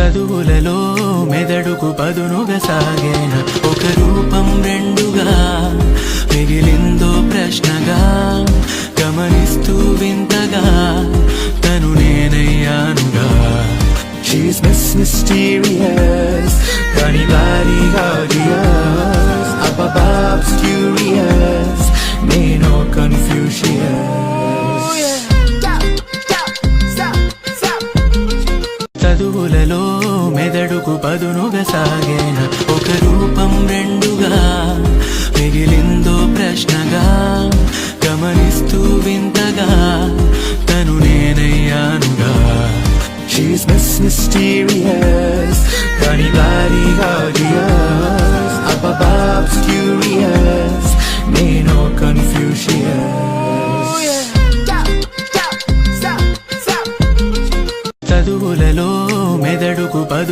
చదువులలో మెదడుకు పదునుగా సాగేన ఒక రూపం రెండుగా మిగిలిందో ప్రశ్నగా గమనిస్తూ వింతగా తను నేనయ్యానుగా. She's Miss Mysterious, కానీ భారీ gorgeous, above curious, నేను Confucius. చదువులలో మెదడుకు పదునుగా సాగేన ఒక రూపం రెండుగా మిగిలిందో ప్రశ్నగా గమనిస్తూ వింతగా తను నేనయ్యానుగా. She's Miss Mysterious, కానీ భారీ gorgeous, above curious, నేను Confucius. చదువులలో మెదడుకు పదు